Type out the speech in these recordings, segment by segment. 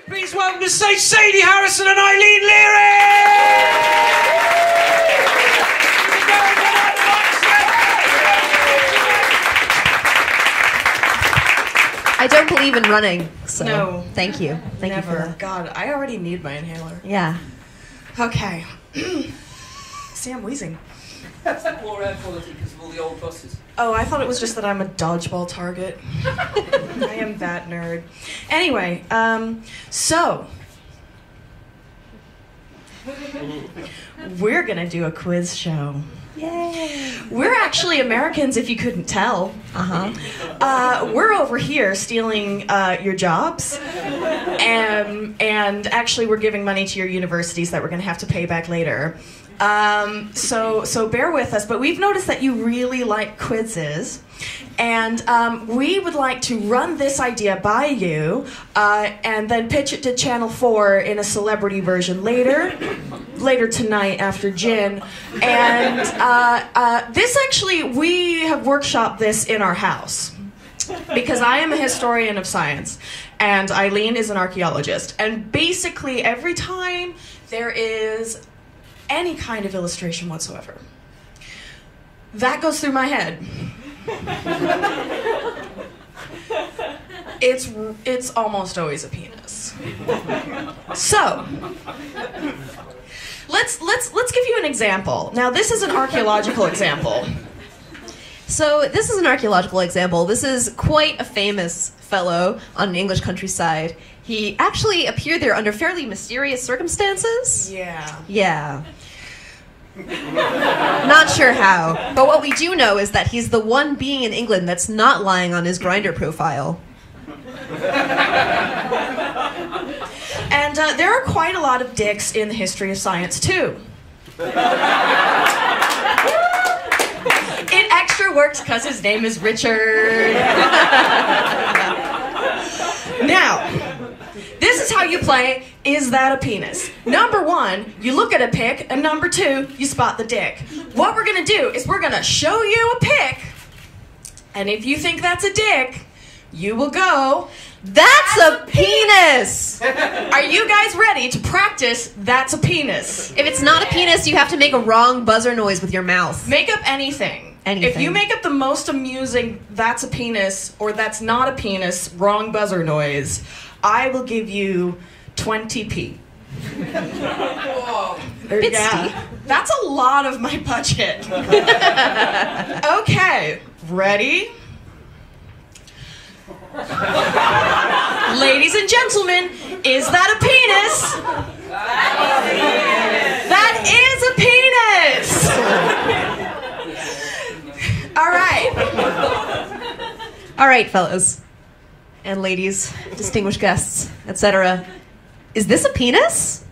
Please welcome to stage Sadie Harrison and Eileen Leary! I don't believe in running, so no. Thank you. Thank Never. you for that. God, I already need my inhaler. Yeah. Okay. See, I'm wheezing. That's the poor air quality because of all the old buses. Oh, I thought it was just that I'm a dodgeball target. I am that nerd. Anyway, so we're gonna do a quiz show. Yay! We're actually Americans, if you couldn't tell. We're over here stealing your jobs, and actually we're giving money to your universities that we're going to have to pay back later. So bear with us, but we've noticed that you really like quizzes, and we would like to run this idea by you and then pitch it to Channel 4 in a celebrity version later tonight after gin. And this actually, we have workshopped this in our house because I am a historian of science and Eileen is an archaeologist, and basically every time there is any kind of illustration whatsoever, that goes through my head. It's almost always a penis. So let's give you an example. Now this is an archaeological example. So this is an archaeological example. This is quite a famous fellow on the English countryside. He actually appeared there under fairly mysterious circumstances. Yeah. Yeah. Not sure how. But what we do know is that he's the one being in England that's not lying on his Grindr profile. And there are quite a lot of dicks in the history of science, too. It extra works because his name is Richard. Now, this is how you play Is That a Penis? Number one, you look at a pic, and number two, you spot the dick. What we're going to do is we're going to show you a pic, and if you think that's a dick, you will go, That's a penis! Are you guys ready to practice That's a Penis? If it's not a penis, you have to make a wrong buzzer noise with your mouth. Make up anything. If you make up the most amusing That's a Penis or That's not a penis wrong buzzer noise, I will give you 20p. Whoa. Yeah, that's a lot of my budget. Okay, ready? Ladies and gentlemen, is that a penis? That is a penis! All right. All right, fellas. And ladies, distinguished guests, etc. Is this a penis?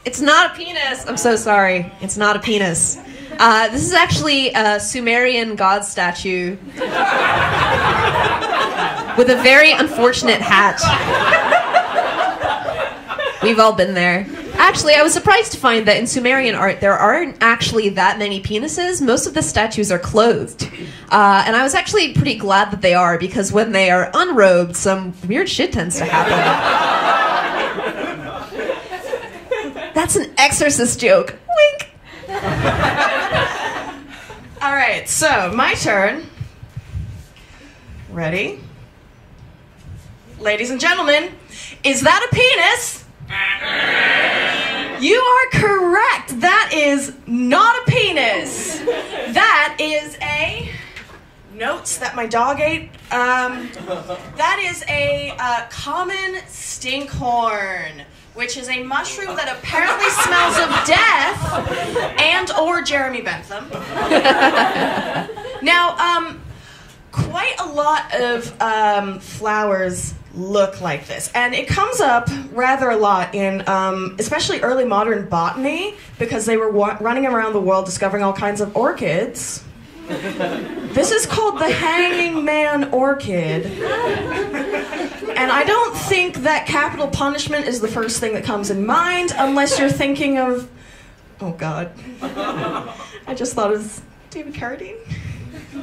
It's not a penis. I'm so sorry. It's not a penis. This is actually a Sumerian god statue with a very unfortunate hat. We've all been there. Actually, I was surprised to find that in Sumerian art there aren't actually that many penises. Most of the statues are clothed. And I was actually pretty glad that they are, because when they are unrobed, some weird shit tends to happen. That's an exorcist joke. Wink! All right, so my turn. Ready? Ladies and gentlemen, is that a penis? You are correct. That is not a penis. That is a... Notes that my dog ate. That is a common stinkhorn, which is a mushroom that apparently smells of death and or Jeremy Bentham. Now, quite a lot of flowers look like this, and it comes up rather a lot in especially early modern botany, because they were running around the world discovering all kinds of orchids. This is called the hanging man orchid, and I don't think that capital punishment is the first thing that comes in mind unless you're thinking of, oh god, I just thought it was David Carradine.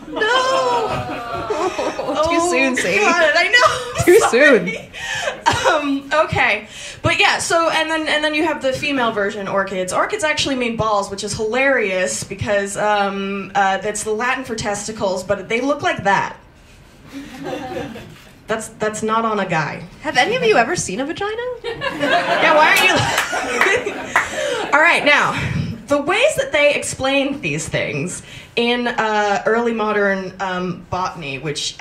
No! Too soon, Sadie. God, I know. Too soon. Okay, but yeah. So and then you have the female version, orchids. Orchids actually mean balls, which is hilarious because that's the Latin for testicles, but they look like that. That's not on a guy. Have any of you ever seen a vagina? Yeah, why are you? All right, now the ways that they explain these things in early modern botany, which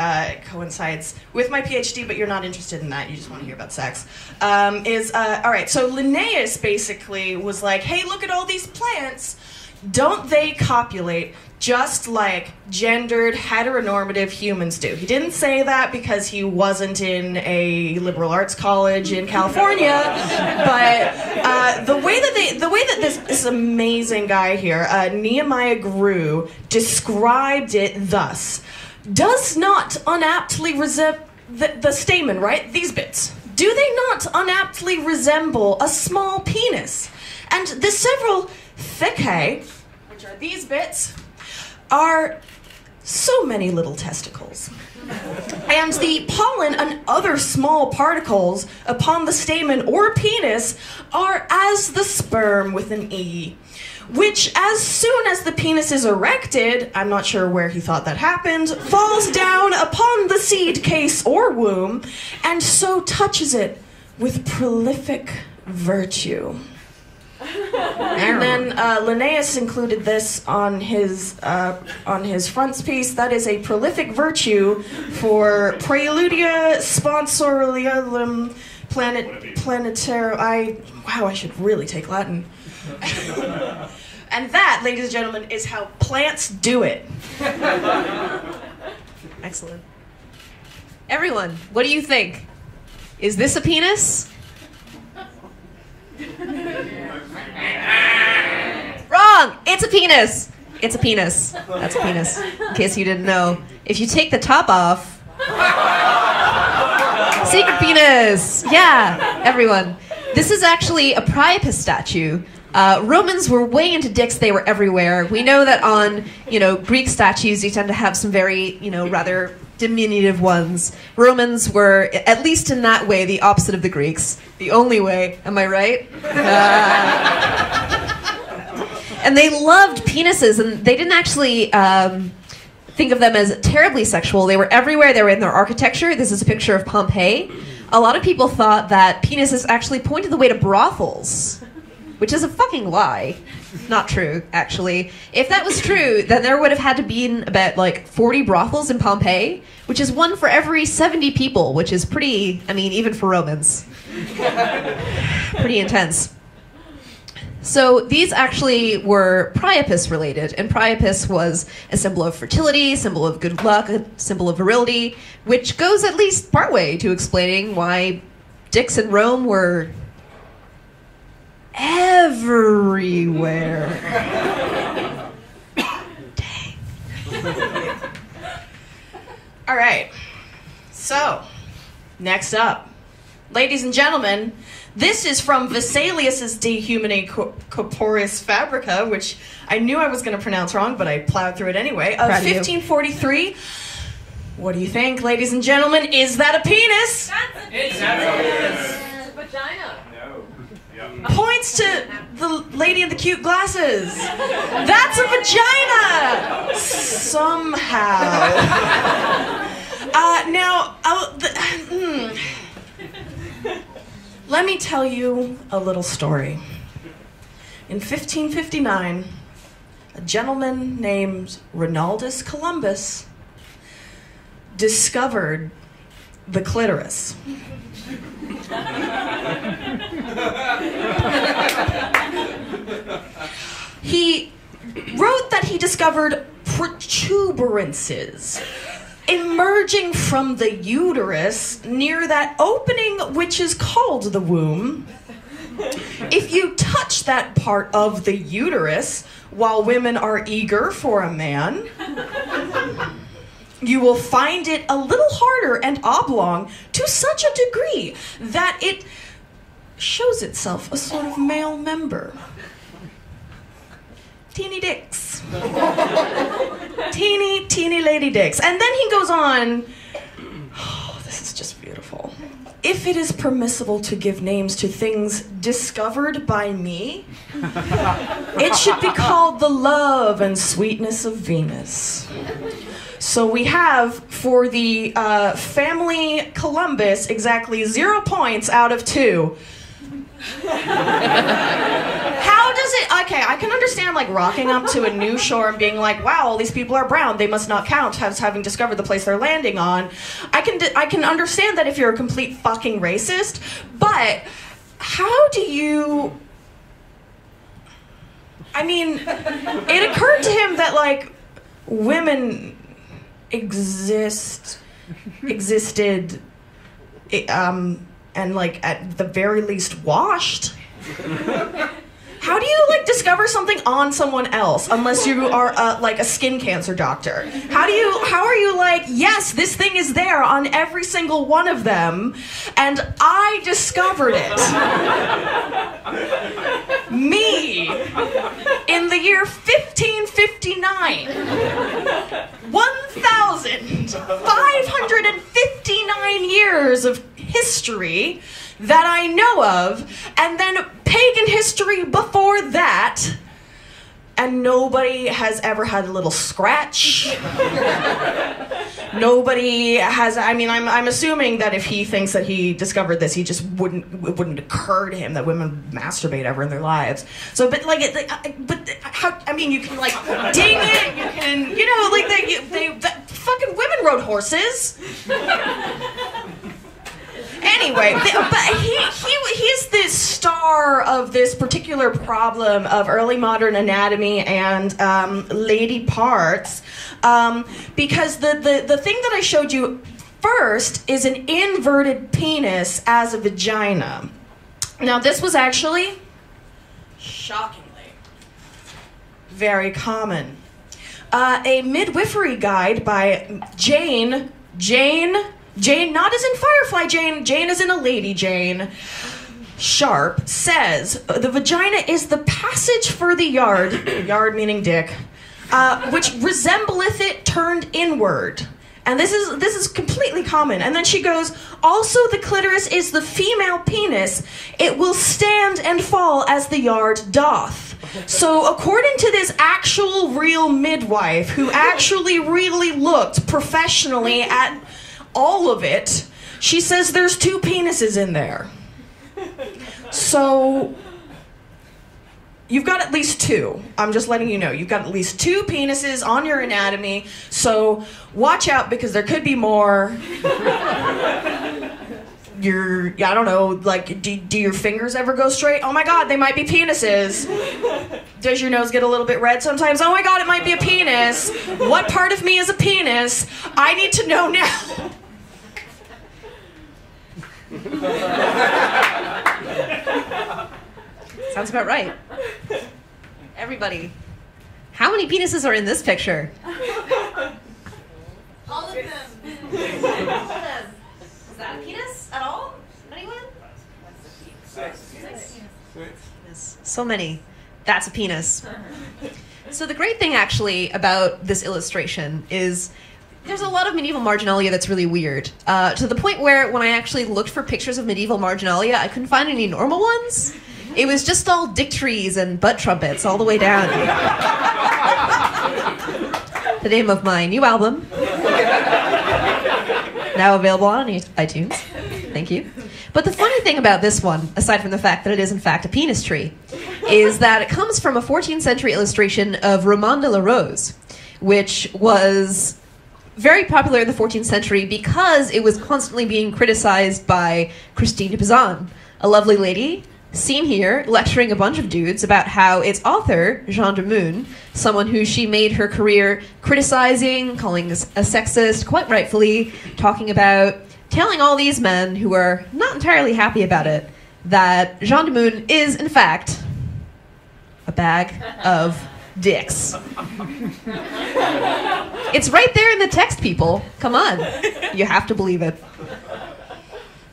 coincides with my PhD, but you're not interested in that. You just want to hear about sex. Is all right. So Linnaeus basically was like, "Hey, look at all these plants. Don't they copulate just like gendered heteronormative humans do?" He didn't say that because he wasn't in a liberal arts college in California, but the way that this amazing guy here, Nehemiah Grew, described it thus: does not unaptly resemble the stamen, right? These bits. Do they not unaptly resemble a small penis? And the several thecae, which are these bits, are so many little testicles. And the pollen and other small particles upon the stamen or penis are as the sperm with an E, which as soon as the penis is erected, I'm not sure where he thought that happened, falls down upon the seed case or womb, and so touches it with prolific virtue. And then Linnaeus included this on his frontispiece. That is a prolific virtue for Preludia Sponsorium Planetarum. Wow, I should really take Latin. And that, ladies and gentlemen, is how plants do it. Excellent. Everyone, what do you think? Is this a penis? Wrong! It's a penis! It's a penis. That's a penis. In case you didn't know. If you take the top off... Secret penis! Yeah, everyone. This is actually a Priapus statue. Romans were way into dicks. They were everywhere. We know that on, Greek statues, you tend to have some very, rather diminutive ones. Romans were, at least in that way, the opposite of the Greeks. The only way. Am I right? And they loved penises, and they didn't actually think of them as terribly sexual. They were everywhere. They were in their architecture. This is a picture of Pompeii. A lot of people thought that penises actually pointed the way to brothels, which is a fucking lie. Not true, actually. If that was true, then there would have had to be about, 40 brothels in Pompeii, which is one for every 70 people, which is pretty, even for Romans. Pretty intense. So these actually were Priapus related, and Priapus was a symbol of fertility, symbol of good luck, a symbol of virility, which goes at least partway to explaining why dicks in Rome were everywhere. Dang. All right. So, next up, ladies and gentlemen, this is from Vesalius's De Humani Corporis Fabrica, which I knew I was going to pronounce wrong, but I plowed through it anyway, of 1543. What do you think, ladies and gentlemen? Is that a penis? It's a Vagina. Points to the lady in the cute glasses. That's a vagina! Somehow. Let me tell you a little story. In 1559, a gentleman named Ronaldus Columbus discovered the clitoris. He wrote that he discovered protuberances emerging from the uterus near that opening which is called the womb. If you touch that part of the uterus while women are eager for a man, you will find it a little harder and oblong to such a degree that it shows itself a sort of male member. Teeny dicks. Teeny lady dicks. And then he goes on, oh, this is just beautiful. if it is permissible to give names to things discovered by me, it should be called the love and sweetness of Venus. So we have, for the family Columbus, exactly 0 points out of 2. How does it... Okay, I can understand, like, rocking up to a new shore and being like, wow, all these people are brown, they must not count, as having discovered the place they're landing on. I can understand that if you're a complete fucking racist, but how do you... I mean, it occurred to him that, like, women existed, and, like, at the very least washed. How do you, like, discover something on someone else unless you are, like, a skin cancer doctor? How are you like, yes, this thing is there on every single one of them, and I discovered it. Me, in the year 1559, 1,559 years of history that I know of, and then pagan history before that, and nobody has ever had a little scratch. Nobody has... I mean, I'm assuming that if he thinks that he discovered this, it wouldn't occur to him that women masturbate ever in their lives. So, but like, but how? I mean, you can, like, ding it. You can, you know, like, fucking women rode horses. Anyway, but he's the star of this particular problem of early modern anatomy and lady parts, because the thing that I showed you first is an inverted penis as a vagina. Now, this was actually, shockingly, very common. A midwifery guide by Jane, not as in Firefly Jane as in a Lady Jane, Sharp, says, the vagina is the passage for the yard meaning dick, which resembleth it turned inward. And this is completely common. And then she goes, also the clitoris is the female penis. It will stand and fall as the yard doth. So according to this actual real midwife, who actually really looked professionally at all of it, she says there's 2 penises in there. So you've got at least 2. I'm just letting you know. You've got at least 2 penises on your anatomy, so watch out, because there could be more. I don't know, like, do your fingers ever go straight? Oh my god, they might be penises. Does your nose get a little bit red sometimes? Oh my god, it might be a penis. What part of me is a penis? I need to know now. Sounds about right. Everybody, how many penises are in this picture? All of them. All of them. Is that a penis at all? Anyone? 6. So many. That's a penis. So the great thing, actually, about this illustration is there's a lot of medieval marginalia that's really weird. To the point where when I actually looked for pictures of medieval marginalia, I couldn't find any normal ones. It was just all dick trees and butt trumpets all the way down. The name of my new album. Now available on iTunes. Thank you. But the funny thing about this one, aside from the fact that it is in fact a penis tree, is that it comes from a 14th century illustration of Roman de la Rose, which was very popular in the 14th century because it was constantly being criticized by Christine de Pizan, a lovely lady seen here lecturing a bunch of dudes about how its author, Jean de Moon, someone who she made her career criticizing, calling a sexist, quite rightfully, talking about, telling all these men who are not entirely happy about it, that Jean de Moon is, in fact, a bag of dicks. It's right there in the text, people. Come on. You have to believe it.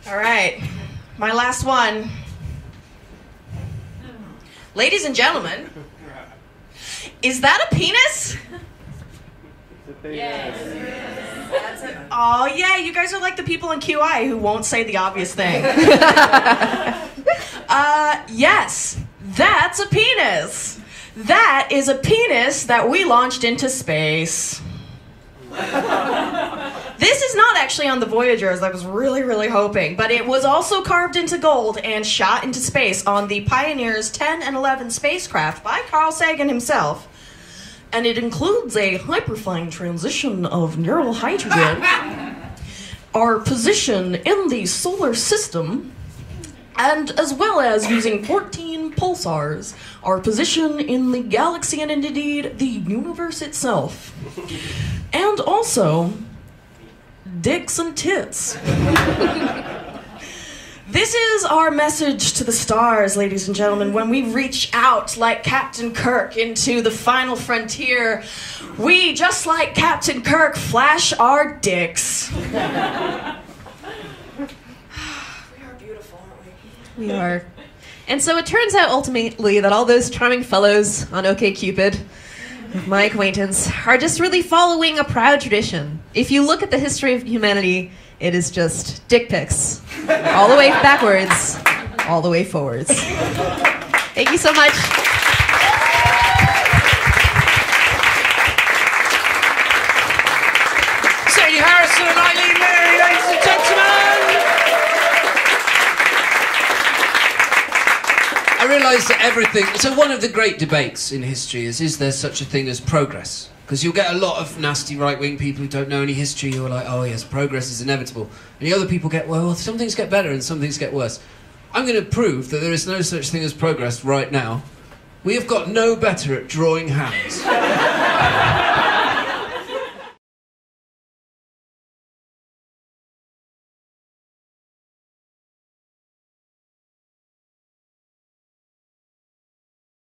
All right. My last one. Ladies and gentlemen, is that a penis? Yes. That's it. Oh, yeah, you guys are like the people in QI who won't say the obvious thing. Yes, that's a penis. That is a penis that we launched into space. This is not actually on the Voyager, as I was really, really hoping, but it was also carved into gold and shot into space on the Pioneers 10 and 11 spacecraft by Carl Sagan himself. And it includes a hyperfine transition of neural hydrogen, our position in the solar system, and as well as using 14 pulsars, our position in the galaxy and indeed the universe itself. And also, dicks and tits. This is our message to the stars, ladies and gentlemen. When we reach out like Captain Kirk into the final frontier, we, just like Captain Kirk, flash our dicks. We are beautiful, aren't we? We are. And so it turns out ultimately that all those charming fellows on OkCupid, my acquaintance, are just really following a proud tradition. If you look at the history of humanity, it is just dick pics. All the way backwards, all the way forwards. Thank you so much. Sadie Harrison and Eileen Leary, ladies and gentlemen. I realise that everything... So one of the great debates in history is there such a thing as progress? Because you'll get a lot of nasty right-wing people who don't know any history who are like, oh yes, progress is inevitable. And the other people get, well, some things get better and some things get worse. I'm going to prove that there is no such thing as progress right now. We have got no better at drawing hands.